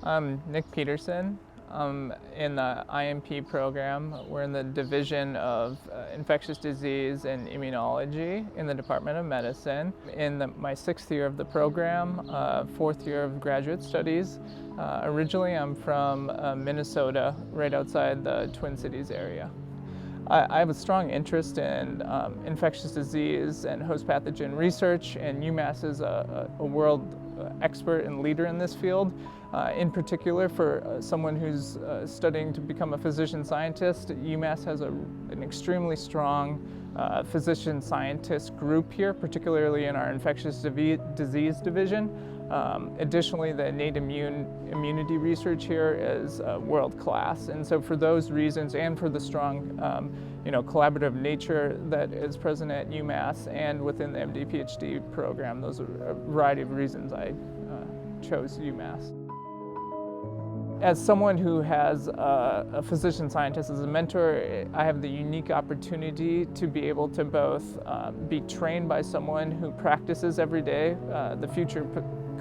I'm Nick Peterson. I'm in the IMP program. We're in the Division of Infectious Disease and Immunology in the Department of Medicine. In my 6th year of the program, 4th year of graduate studies. Originally, I'm from Minnesota, right outside the Twin Cities area. I have a strong interest in infectious disease and host pathogen research, and UMass is a world expert and leader in this field. In particular, for someone who's studying to become a physician scientist, UMass has an extremely strong physician scientist group here, particularly in our infectious disease division. Additionally, the innate immunity research here is world class, and so for those reasons, and for the strong, collaborative nature that is present at UMass and within the MD-PhD program, those are a variety of reasons I chose UMass. As someone who has a physician scientist as a mentor, I have the unique opportunity to be able to both be trained by someone who practices every day the future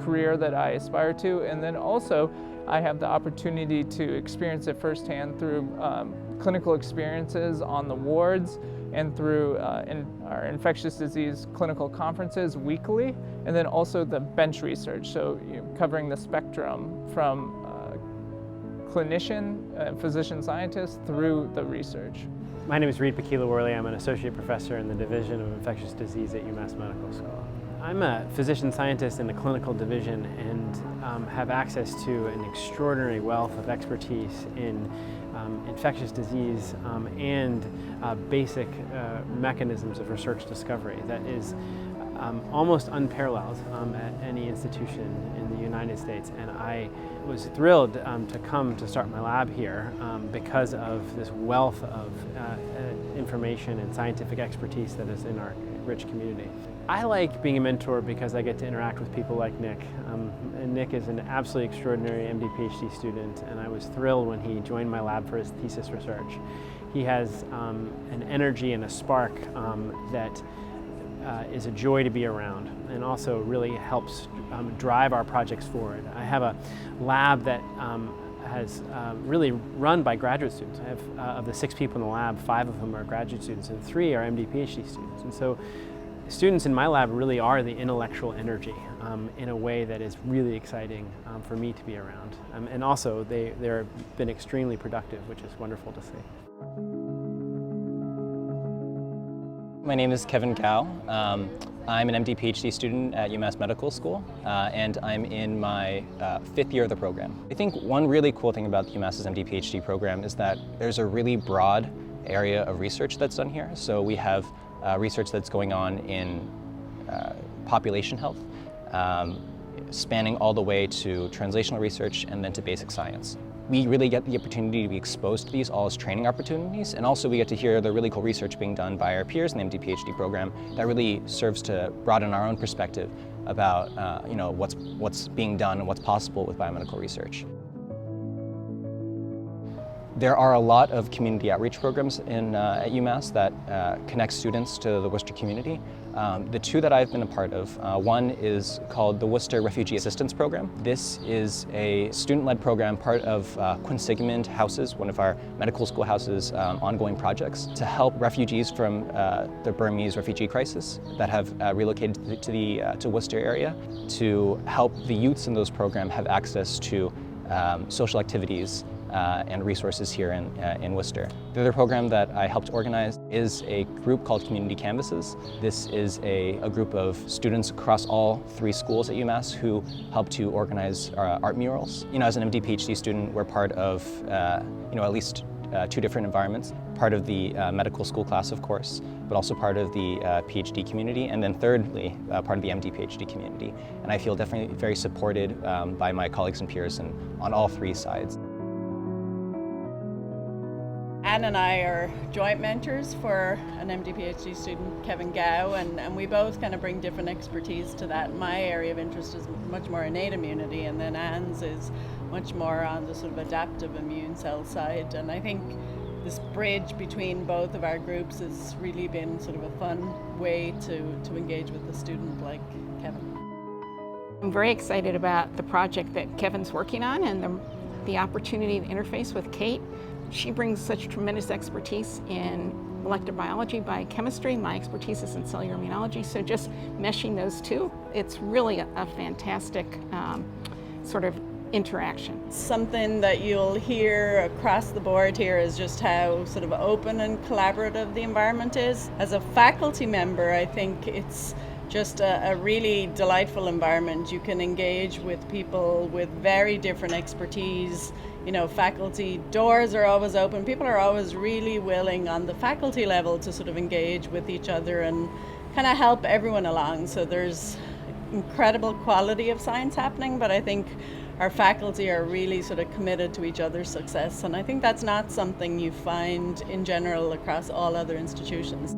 career that I aspire to, and then also I have the opportunity to experience it firsthand through clinical experiences on the wards and through our infectious disease clinical conferences weekly, and then also the bench research, so covering the spectrum from clinician, physician scientist through the research. My name is Paquette. I'm an associate professor in the Division of Infectious Disease at UMass Medical School. I'm a physician scientist in the clinical division and have access to an extraordinary wealth of expertise in infectious disease and basic mechanisms of research discovery that is almost unparalleled at any institution in the United States, and I was thrilled to come to start my lab here because of this wealth of information and scientific expertise that is in our rich community. I like being a mentor because I get to interact with people like Nick. And Nick is an absolutely extraordinary MD-PhD student, and I was thrilled when he joined my lab for his thesis research. He has an energy and a spark that is a joy to be around, and also really helps drive our projects forward. I have a lab that has really run by graduate students. I have, of the 6 people in the lab, 5 of them are graduate students and 3 are MD-PhD students. And so students in my lab really are the intellectual energy in a way that is really exciting for me to be around. And also they've been extremely productive, which is wonderful to see. My name is Kevin Gao. I'm an MD-PhD student at UMass Medical School, and I'm in my 5th year of the program. I think one really cool thing about UMass's MD-PhD program is that there's a really broad area of research that's done here. So we have research that's going on in population health, spanning all the way to translational research and then to basic science. We really get the opportunity to be exposed to these all as training opportunities, and also we get to hear the really cool research being done by our peers in the MD-PhD program that really serves to broaden our own perspective about what's being done and what's possible with biomedical research. There are a lot of community outreach programs at UMass that connect students to the Worcester community. The 2 that I've been a part of, one is called the Worcester Refugee Assistance Program. This is a student-led program, part of Quinsigamond Houses, one of our medical school houses' ongoing projects, to help refugees from the Burmese refugee crisis that have relocated to Worcester area, to help the youths in those programs have access to social activities and resources here in Worcester. The other program that I helped organize is a group called Community Canvases. This is a group of students across all 3 schools at UMass who help to organize art murals. As an MD-PhD student, we're part of at least 2 different environments. Part of the medical school class, of course, but also part of the PhD community, and then thirdly, part of the MD-PhD community. And I feel definitely very supported by my colleagues and peers on all 3 sides. Anne and I are joint mentors for an MD-PhD student, Kevin Gao, and we both kind of bring different expertise to that. My area of interest is much more innate immunity, and then Anne's is much more on the sort of adaptive immune cell side. And I think this bridge between both of our groups has really been sort of a fun way to engage with a student like Kevin. I'm very excited about the project that Kevin's working on and the opportunity to interface with Kate. She brings such tremendous expertise in molecular biology, biochemistry. My expertise is in cellular immunology, so just meshing those two, it's really a fantastic sort of interaction. Something that you'll hear across the board here is just how sort of open and collaborative the environment is. As a faculty member, I think it's just a really delightful environment. You can engage with people with very different expertise. You know, faculty doors are always open. People are always really willing on the faculty level to sort of engage with each other and kind of help everyone along. So there's incredible quality of science happening, but I think our faculty are really sort of committed to each other's success. And I think that's not something you find in general across all other institutions.